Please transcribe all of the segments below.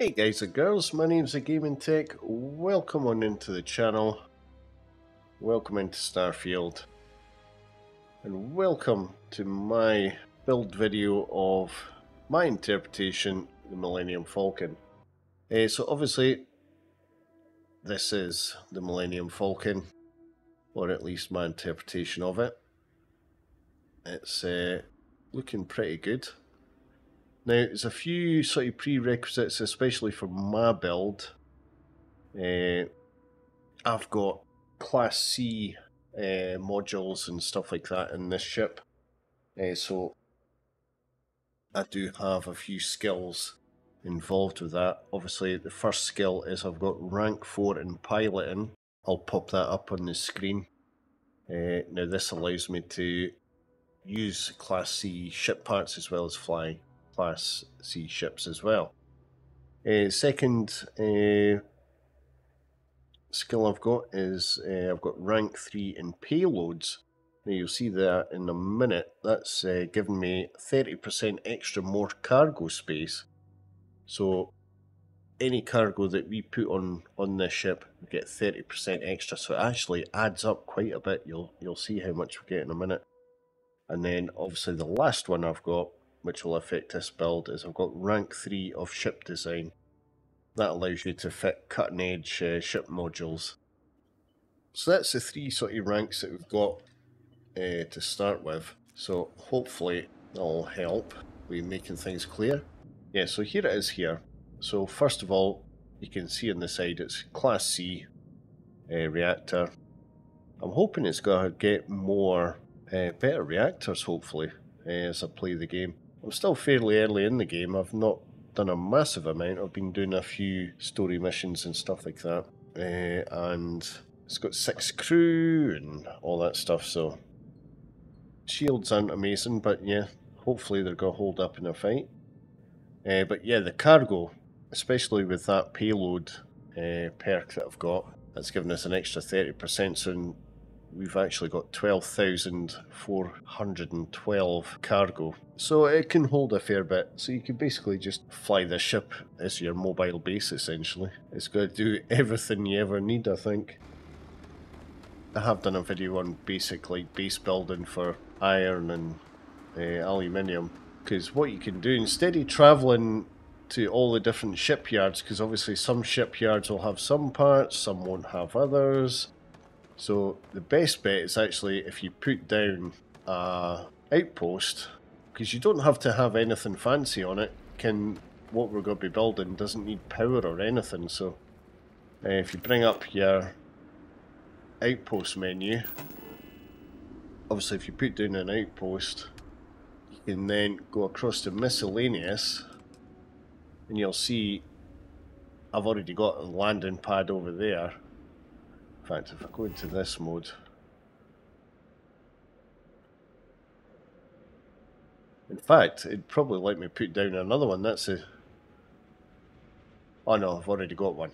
Hey guys and girls, my name's THEGAMINGTECH. Welcome on into the channel. Welcome into STARFIELD. And welcome to my build video of my interpretation of the Millennium Falcon. So obviously this is the Millennium Falcon, or at least my interpretation of it. It's looking pretty good. Now there's a few sort of prerequisites, especially for my build. I've got Class C modules and stuff like that in this ship, so I do have a few skills involved with that. Obviously the first skill is I've got rank 4 in piloting. I'll pop that up on the screen. Now this allows me to use Class C ship parts as well as fly Class C ships as well. Second skill I've got is I've got rank 3 in payloads. Now you'll see that in a minute. That's given me 30% extra more cargo space. So any cargo that we put on this ship, we get 30% extra. So it actually adds up quite a bit. You'll see how much we get in a minute. And then obviously the last one I've got, which will affect this build, is I've got rank 3 of ship design. That allows you to fit cutting edge ship modules. So that's the three sort of ranks that we've got to start with. So hopefully that'll help with making things clear. Yeah, so here it is here. So first of all, you can see on the side it's Class C reactor. I'm hoping it's going to get more better reactors hopefully as I play the game. I'm still fairly early in the game. I've not done a massive amount. I've been doing a few story missions and stuff like that, and it's got 6 crew and all that stuff, so shields aren't amazing, but yeah, hopefully they're going to hold up in a fight. But yeah, the cargo, especially with that payload perk that I've got, that's given us an extra 30%, so we've actually got 12,412 cargo. So it can hold a fair bit. So you can basically just fly the ship as your mobile base essentially. It's going to do everything you ever need, I think. I have done a video on basic like base building for iron and aluminium. Because what you can do, instead of travelling to all the different shipyards, because obviously some shipyards will have some parts, some won't have others. So the best bet is actually if you put down a outpost, because you don't have to have anything fancy on it. What we're going to be building doesn't need power or anything. So if you bring up your outpost menu, obviously if you put down an outpost, you can then go across to miscellaneous, and you'll see I've already got a landing pad over there. In fact, if I go into this mode, in fact, it'd probably let me put down another one. That's a... Oh no, I've already got one.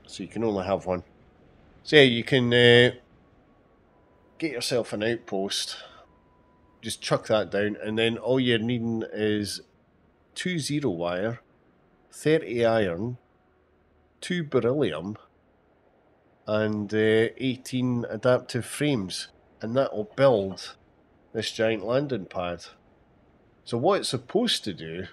So you can only have one. So yeah, you can get yourself an outpost. Just chuck that down, and then all you're needing is 2 zero wire, 30 iron, 2 beryllium, and 18 adaptive frames, and that will build this giant landing pad. So what it's supposed to do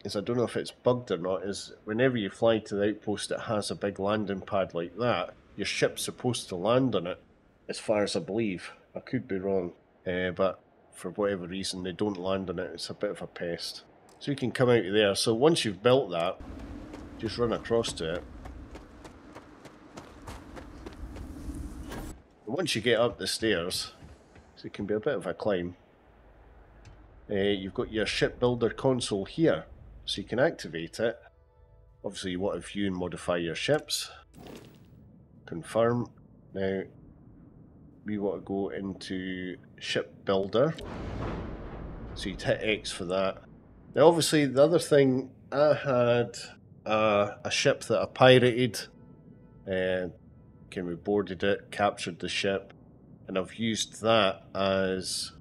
is, I don't know if it's bugged or not, is whenever you fly to the outpost that has a big landing pad like that, your ship's supposed to land on it, as far as I believe. I could be wrong, but for whatever reason they don't land on it. It's a bit of a pest. So you can come out of there. So once you've built that, just run across to it. Once you get up the stairs, so it can be a bit of a climb, you've got your shipbuilder console here, so you can activate it. Obviously you want to view and modify your ships. Confirm. Now we want to go into ship builder, so you'd hit X for that. Now obviously the other thing, I had a ship that I pirated, we boarded it, captured the ship, and I've used that as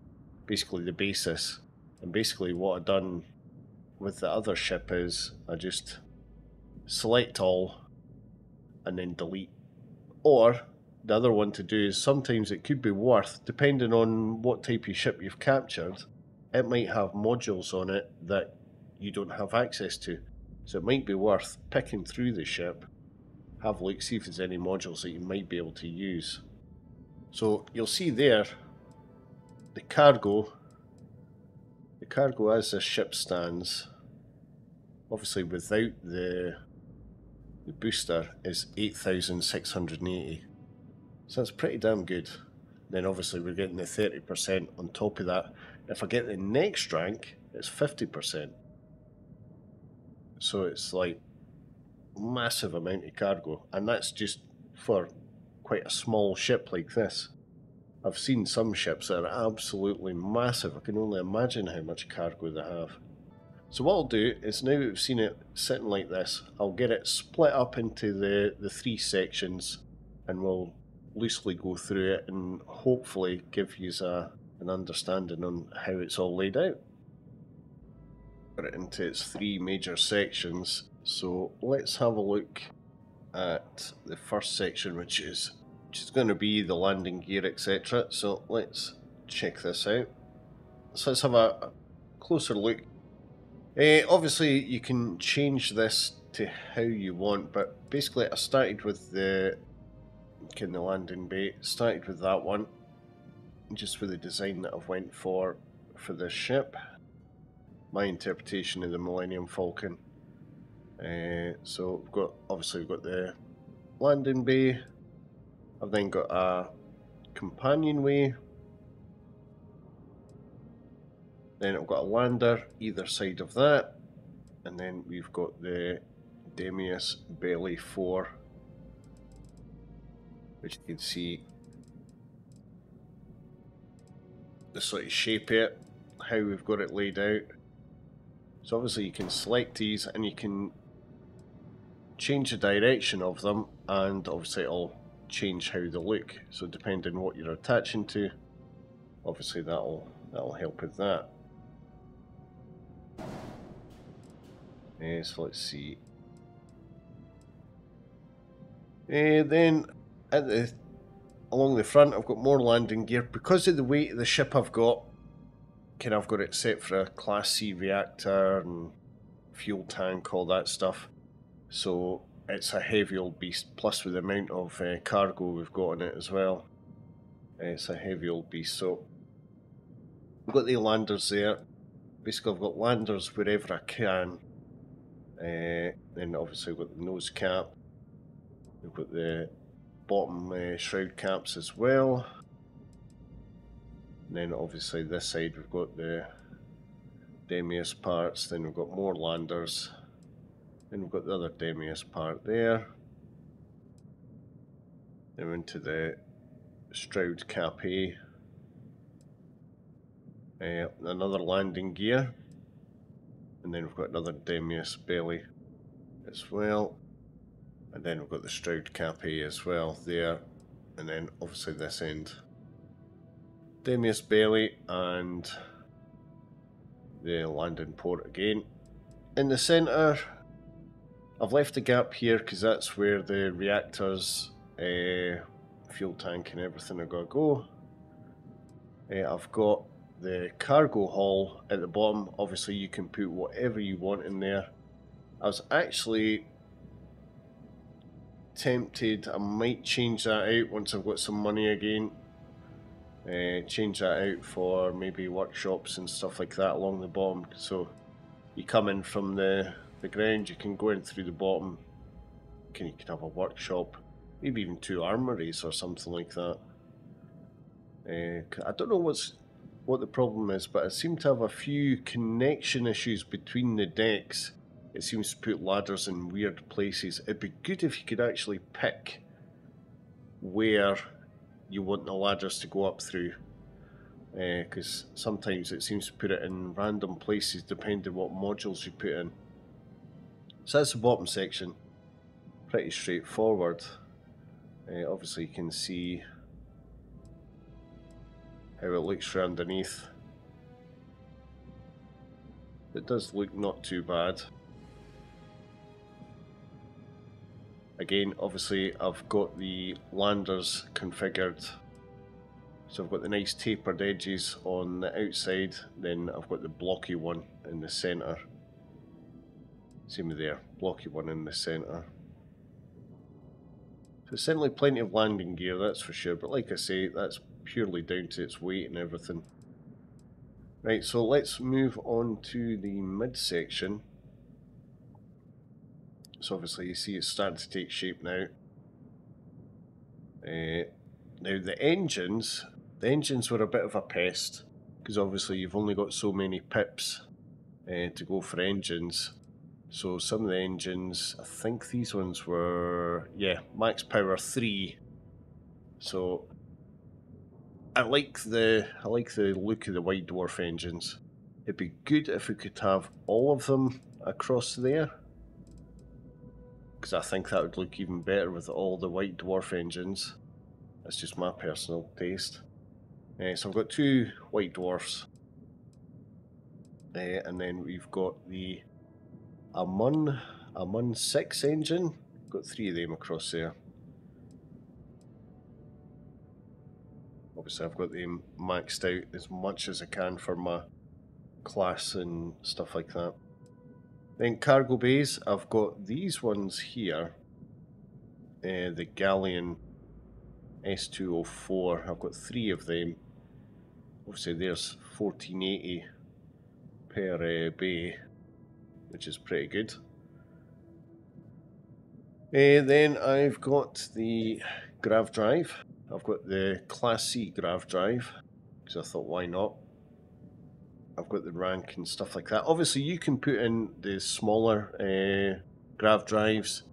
basically the basis. And basically what I've done with the other ship is I just select all, and then delete. Or the other one to do is sometimes it could be worth, depending on what type of ship you've captured, it might have modules on it that you don't have access to. So it might be worth picking through the ship, have a look, see if there's any modules that you might be able to use. So you'll see there, the cargo as this ship stands, obviously without the booster, is 8,680. So that's pretty damn good. Then obviously we're getting the 30% on top of that. If I get the next rank, it's 50%. So it's like massive amount of cargo, and that's just for quite a small ship like this. I've seen some ships that are absolutely massive. I can only imagine how much cargo they have. So what I'll do is, now we've seen it sitting like this, I'll get it split up into the three sections, and we'll loosely go through it and hopefully give you an understanding on how it's all laid out. Put it into its three major sections. So let's have a look at the first section, which is going to be the landing gear, etc. So let's check this out. So let's have a closer look. Obviously you can change this to how you want, but basically I started with the landing bay, started with that one, just with the design that I've went for this ship. My interpretation of the Millennium Falcon. So we've got the landing bay. I've then got a companionway. Then I've got a lander either side of that, and then we've got the Deimos Belly 4, which you can see the sort of shape of it, how we've got it laid out. So obviously you can select these and you can change the direction of them, and obviously it'll change how they look. So depending on what you're attaching to, obviously that'll help with that. So let's see. Then along the front I've got more landing gear. Because of the weight of the ship I've got it set for a Class C reactor and fuel tank, all that stuff. So it's a heavy old beast, plus with the amount of cargo we've got in it as well. It's a heavy old beast. So we've got the landers there. Basically I've got landers wherever I can. Then obviously we've got the nose cap. We've got the bottom shroud caps as well. And then obviously this side we've got the Deimos parts. Then we've got more landers. Then we've got the other Deimos part there. Then we're into the Shroud Cap A. Another landing gear. And then we've got another Deimos belly as well. And then we've got the Shroud Cap A as well there. And then obviously this end. Deimos belly and the landing port again. In the centre, I've left a gap here because that's where the reactors, fuel tank and everything are going to go. I've got the cargo hull at the bottom. Obviously you can put whatever you want in there. I was actually tempted, I might change that out once I've got some money again. Change that out for maybe workshops and stuff like that along the bottom. So you come in from the ground, you can go in through the bottom, you can have a workshop, maybe even 2 armories or something like that. I don't know what the problem is, but I seem to have a few connection issues between the decks. It seems to put ladders in weird places. It'd be good if you could actually pick where you want the ladders to go up through, because sometimes it seems to put it in random places depending what modules you put in. So that's the bottom section, pretty straightforward. Obviously you can see how it looks from underneath. It does look not too bad. Again, obviously I've got the landers configured, so I've got the nice tapered edges on the outside, then I've got the blocky one in the centre. See me there, blocky one in the centre. So it's certainly plenty of landing gear, that's for sure, but like I say, that's purely down to its weight and everything. Right, so let's move on to the midsection. So obviously you see it's starting to take shape now. Now the engines were a bit of a pest, because obviously you've only got so many pips to go for engines. So some of the engines, I think these ones were, yeah, max power 3. So I like the look of the White Dwarf engines. It'd be good if we could have all of them across there, because I think that would look even better with all the White Dwarf engines. That's just my personal taste. So I've got 2 White Dwarfs, and then we've got the Amun 6 engine. Got 3 of them across there. Obviously I've got them maxed out as much as I can for my class and stuff like that. Then cargo bays, I've got these ones here. The Galleon S204, I've got 3 of them. Obviously there's 1480 per bay, which is pretty good. Then I've got the grav drive. I've got the Class C grav drive, because I thought, why not? I've got the rank and stuff like that. Obviously you can put in the smaller grav drives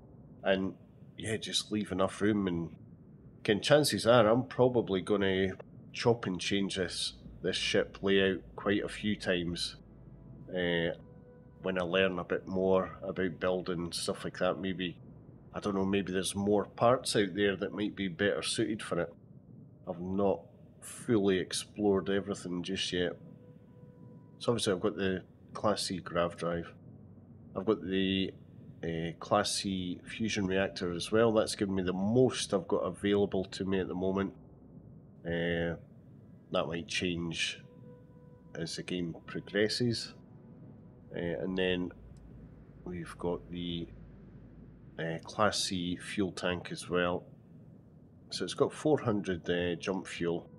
and yeah, just leave enough room, and chances are I'm probably going to chop and change this ship layout quite a few times when I learn a bit more about building stuff like that. Maybe, I don't know, maybe there's more parts out there that might be better suited for it. I've not fully explored everything just yet. So obviously I've got the Class C grav drive. I've got the Class C fusion reactor as well. That's given me the most I've got available to me at the moment. That might change as the game progresses. And then we've got the Class C fuel tank as well. So it's got 400 jump fuel,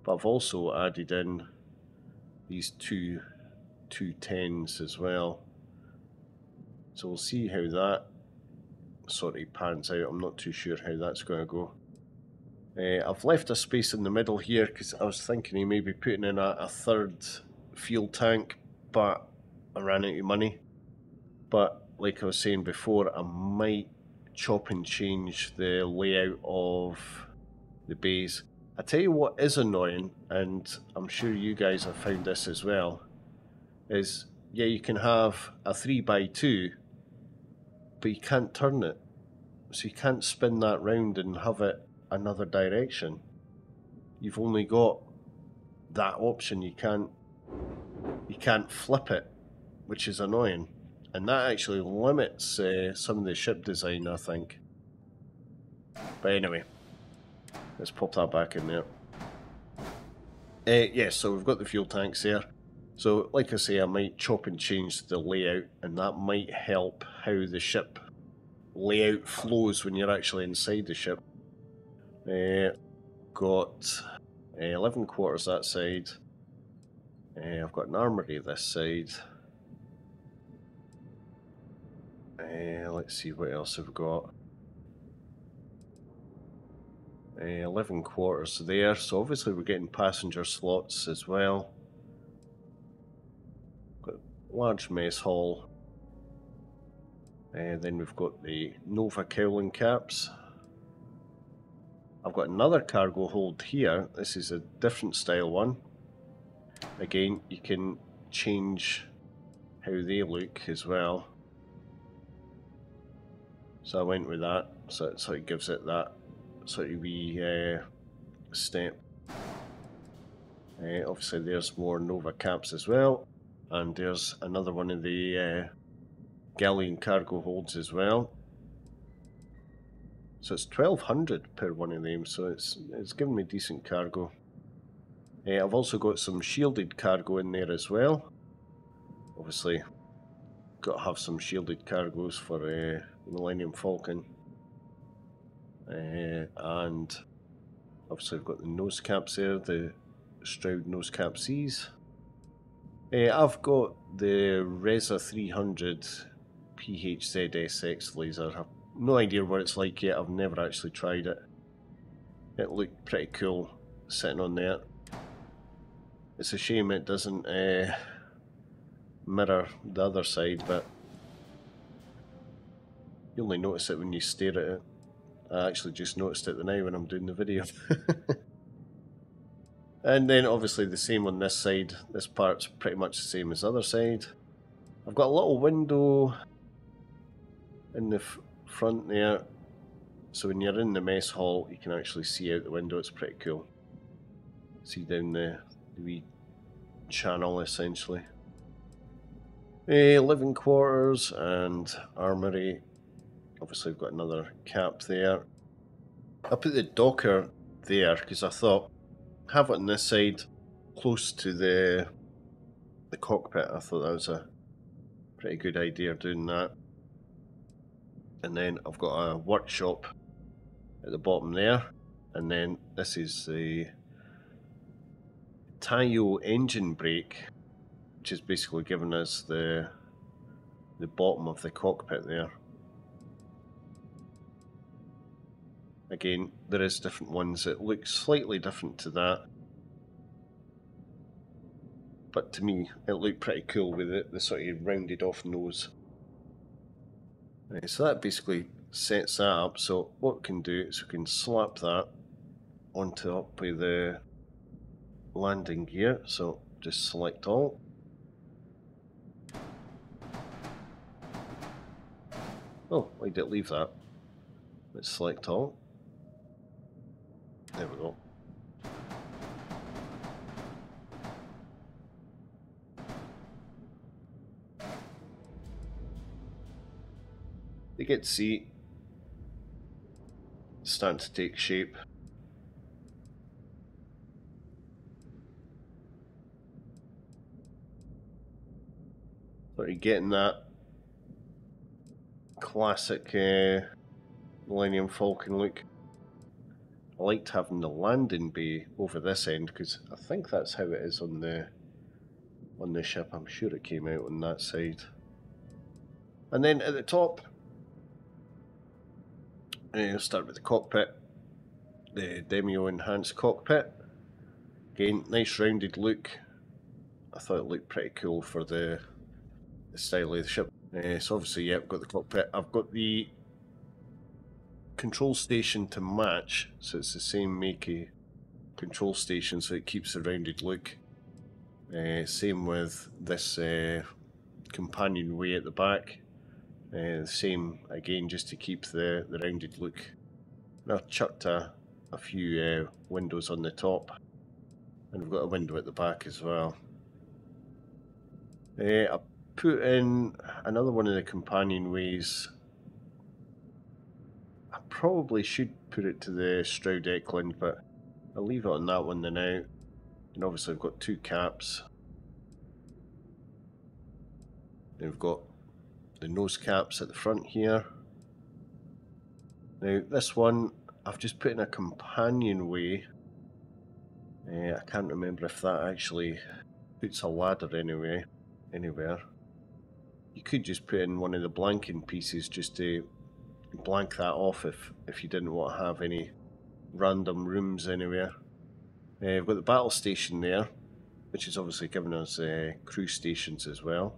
but I've also added in these two 210s as well. So we'll see how that sort of pans out. I'm not too sure how that's going to go. I've left a space in the middle here because I was thinking of maybe putting in a 3rd fuel tank, but I ran out of money. But like I was saying before, I might chop and change the layout of the bays. I tell you what is annoying, and I'm sure you guys have found this as well, is yeah, you can have a 3x2, but you can't turn it. So you can't spin that round and have it another direction. You've only got that option. You can't flip it, which is annoying. And that actually limits some of the ship design, I think. But anyway, let's pop that back in there. Yeah, so we've got the fuel tanks there. So like I say, I might chop and change the layout, and that might help how the ship layout flows when you're actually inside the ship. Got 11 quarters that side. I've got an armory this side. Let's see what else I've got. 11 quarters there, so obviously we're getting passenger slots as well. Got a large mess hall. Then we've got the Nova cowling caps. I've got another cargo hold here. This is a different style one. Again, you can change how they look as well. So I went with that, so it sort of gives it that sort of wee step. Obviously there's more Nova caps as well, and there's another one of the Galleon cargo holds as well. So it's 1200 per one of them, so it's giving me decent cargo. I've also got some shielded cargo in there as well. Obviously, got to have some shielded cargoes for Millennium Falcon. And obviously I've got the nose caps there, the Stroud nose cap Cs. I've got the Reza 300 PHZSX laser. I've no idea what it's like yet, I've never actually tried it. It looked pretty cool sitting on there. It's a shame it doesn't mirror the other side, but you only notice it when you stare at it. I actually just noticed it now when I'm doing the video. And then obviously the same on this side. This part's pretty much the same as the other side. I've got a little window in the front there, so when you're in the mess hall you can actually see out the window. It's pretty cool. See down the wee channel essentially. Living quarters and armory. Obviously I've got another cap there. I put the docker there because I thought have it on this side close to the cockpit. I thought that was a pretty good idea doing that. And then I've got a workshop at the bottom there, and then this is the Tayo engine brake, which is basically giving us the bottom of the cockpit there. Again, there is different ones that look slightly different to that, but to me it looked pretty cool with the sort of rounded off nose. So that basically sets that up. So what we can do is we can slap that on top with the landing gear. So just select all. Oh, why did it leave that? Let's select all. There we go. You get to see it's starting to take shape. So you're getting that classic Millennium Falcon look. I liked having the landing bay over this end because I think that's how it is on the ship. I'm sure it came out on that side. And then at the top, I'll start with the cockpit, the Demio enhanced cockpit. Again, nice rounded look. I thought it looked pretty cool for the style of the ship. So obviously, yeah, I've got the cockpit. I've got the control station to match, so it's the same make control station, so it keeps the rounded look. Same with this companionway at the back. Same again, just to keep the rounded look. And I've chucked a few windows on the top, and we've got a window at the back as well. I put in another one of the companionways. I probably should put it to the Stroud Eklund, but I'll leave it on that one now. And obviously I've got two caps. Then we've got the nose caps at the front here. Now this one, I've just put in a companionway. I can't remember if that actually puts a ladder anywhere. You could just put in one of the blanking pieces just to blank that off if you didn't want to have any random rooms anywhere. We've got the battle station there, which is obviously giving us crew stations as well.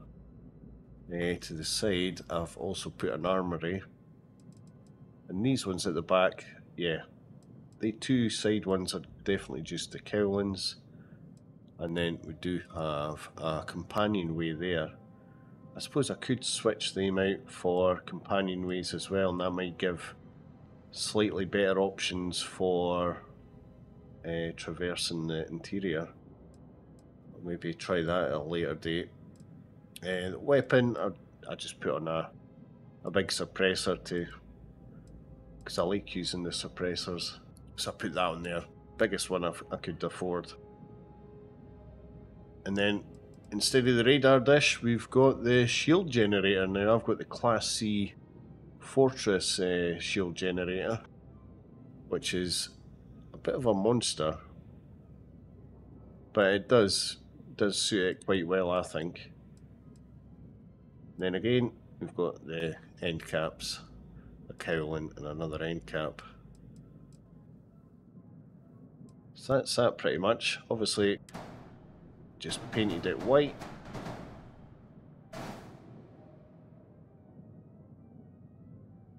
To the side, I've also put an armory. And these ones at the back, yeah, the two side ones are definitely just the Cowlins. And then we do have a companionway there. I suppose I could switch them out for companionways as well, and that might give slightly better options for traversing the interior. Maybe try that at a later date. The weapon, I just put on a big suppressor to because I like using the suppressors. So I put that on there. Biggest one I could afford. And then instead of the radar dish, we've got the shield generator. Now I've got the Class C Fortress shield generator, which is a bit of a monster, but it does suit it quite well, I think. Then again, we've got the end caps, a cowling and another end cap. So that's that pretty much. Obviously, just painted it white.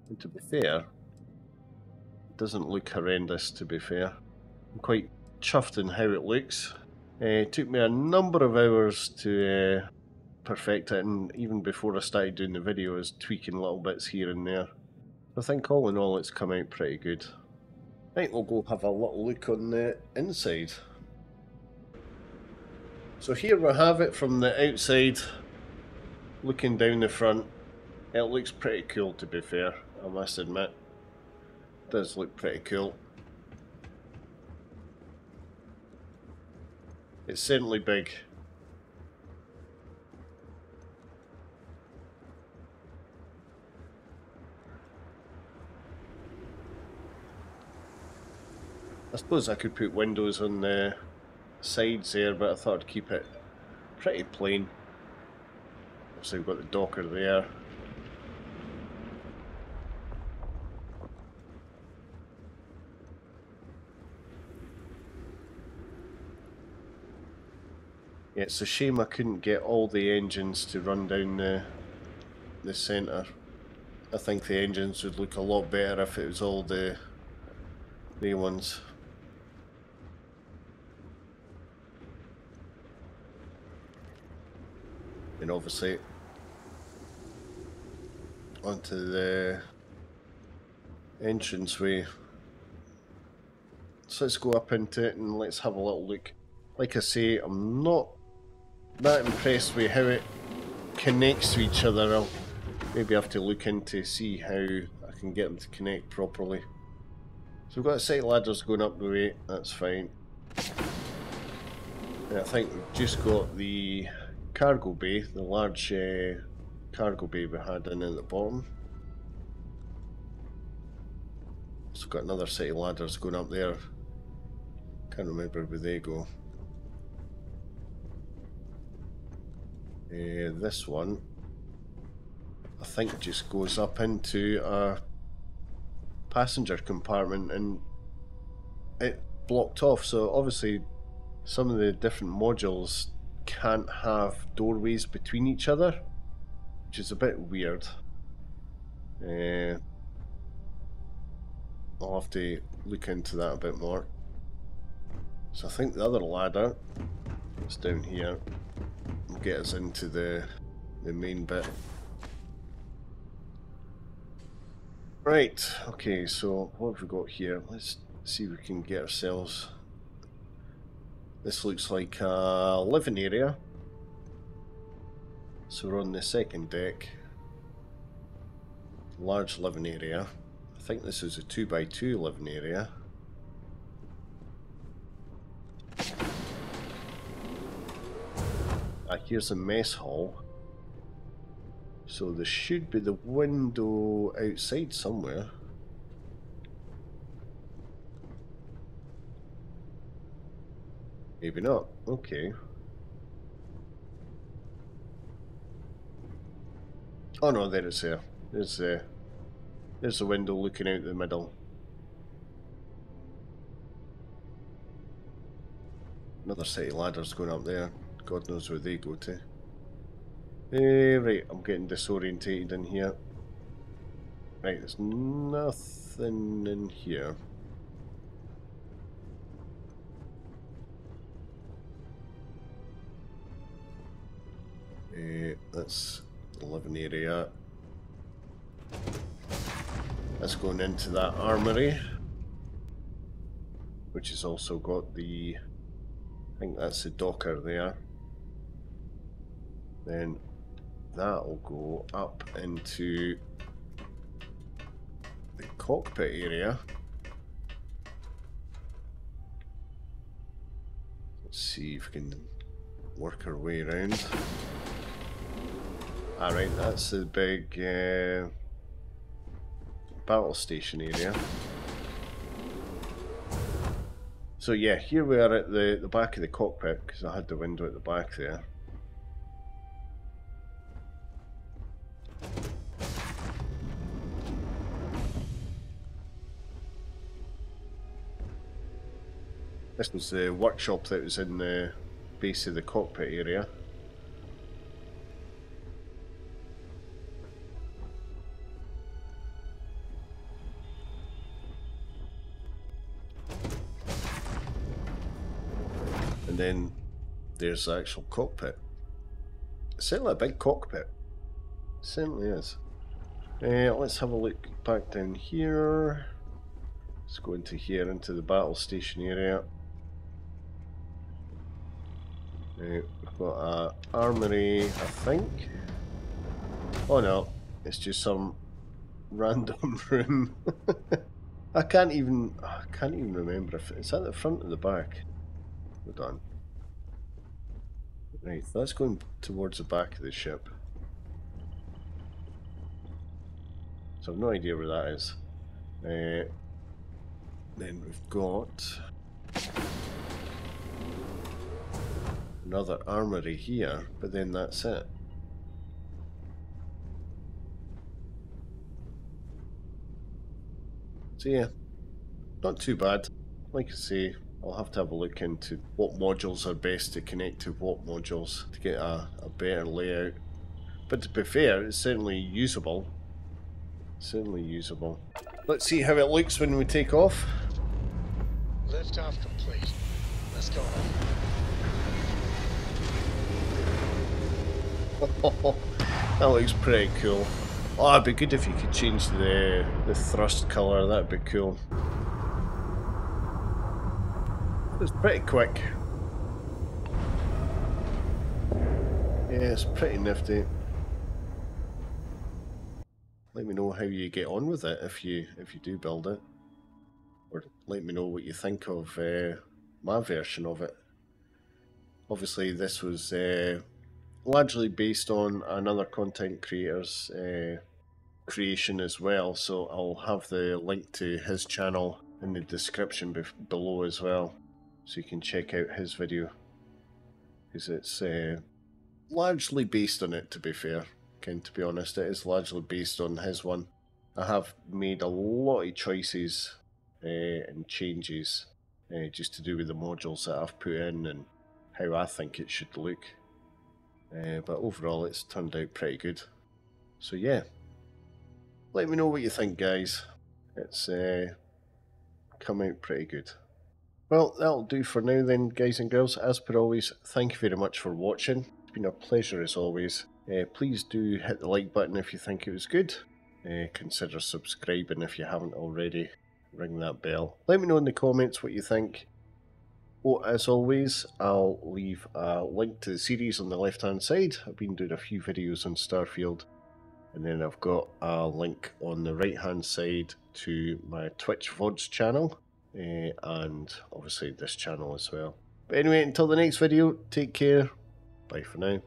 And to be fair, it doesn't look horrendous, to be fair. I'm quite chuffed in how it looks. It took me a number of hours to perfect it, and even before I started doing the video I was tweaking little bits here and there. I think all in all it's come out pretty good. Right, we'll go have a little look on the inside. So here we have it from the outside, looking down the front. It looks pretty cool, to be fair, I must admit. It does look pretty cool. It's certainly big. I suppose I could put windows on the sides there, but I thought I'd keep it pretty plain. So we've got the docker there. Yeah, it's a shame I couldn't get all the engines to run down the centre. I think the engines would look a lot better if it was all the new ones. And obviously onto the entranceway. So let's go up into it and let's have a little look. Like I say, I'm not that impressed with how it connects to each other. I'll maybe have to look into see how I can get them to connect properly. So we've got a set of ladders going up the way, that's fine. And I think we've just got the cargo bay, the large cargo bay we had in at the bottom. So we've got another set of ladders going up there. Can't remember where they go. This one, I think, just goes up into a passenger compartment, and it blocked off. So obviously some of the different modules can't have doorways between each other, which is a bit weird. I'll have to look into that a bit more. So I think the other ladder is down here. Will get us into the main bit. Right, okay, so what have we got here? Let's see if we can get ourselves... This looks like a living area. So we're on the second deck. Large living area. I think this is a 2x2 living area. Here's a mess hall. So there should be the window outside somewhere. Maybe not. Okay. Oh no, there it's there. There's the window looking out the middle. Another set of ladders going up there. God knows where they go to. Right, I'm getting disorientated in here. Right, there's nothing in here. That's the living area. That's going into that armory, which has also got the, I think that's the docker there. Then that'll go up into the cockpit area. Let's see if we can work our way around. Alright, that's the big battle station area. So yeah, here we are at the back of the cockpit, because I had the window at the back there. This was the workshop that was in the base of the cockpit area. And then there's the actual cockpit. It's certainly a big cockpit. It certainly is. Let's have a look back down here. Let's go into here, into the battle station area. We've got a armory, I think. Oh no, it's just some random room. I can't even remember if it's at the front or the back. Hold on. Right, that's going towards the back of the ship. So I've no idea where that is. Then we've got another armory here, but then that's it. So yeah, not too bad. Like I say, I'll have to have a look into what modules are best to connect to what modules to get a better layout. But to be fair, it's certainly usable. Certainly usable. Let's see how it looks when we take off. Liftoff complete. Let's go. That looks pretty cool. Oh, it'd be good if you could change the thrust colour, that'd be cool. It's pretty quick. Yeah, it's pretty nifty. Let me know how you get on with it if you do build it. Or let me know what you think of my version of it. Obviously this was largely based on another content creator's creation as well, so I'll have the link to his channel in the description below as well, so you can check out his video, because it's largely based on it, to be fair. To be honest, it is largely based on his one. I have made a lot of choices and changes just to do with the modules that I've put in and how I think it should look. But overall it's turned out pretty good. So yeah, let me know what you think, guys. It's come out pretty good. Well, that'll do for now then, guys and girls. As per always, thank you very much for watching. It's been a pleasure as always. Please do hit the like button if you think it was good. Consider subscribing if you haven't already. Ring that bell. Let me know in the comments what you think. Oh, as always, I'll leave a link to the series on the left hand side. I've been doing a few videos on Starfield. And then I've got a link on the right hand side to my Twitch VODs channel. And obviously this channel as well. But anyway, until the next video, take care. Bye for now.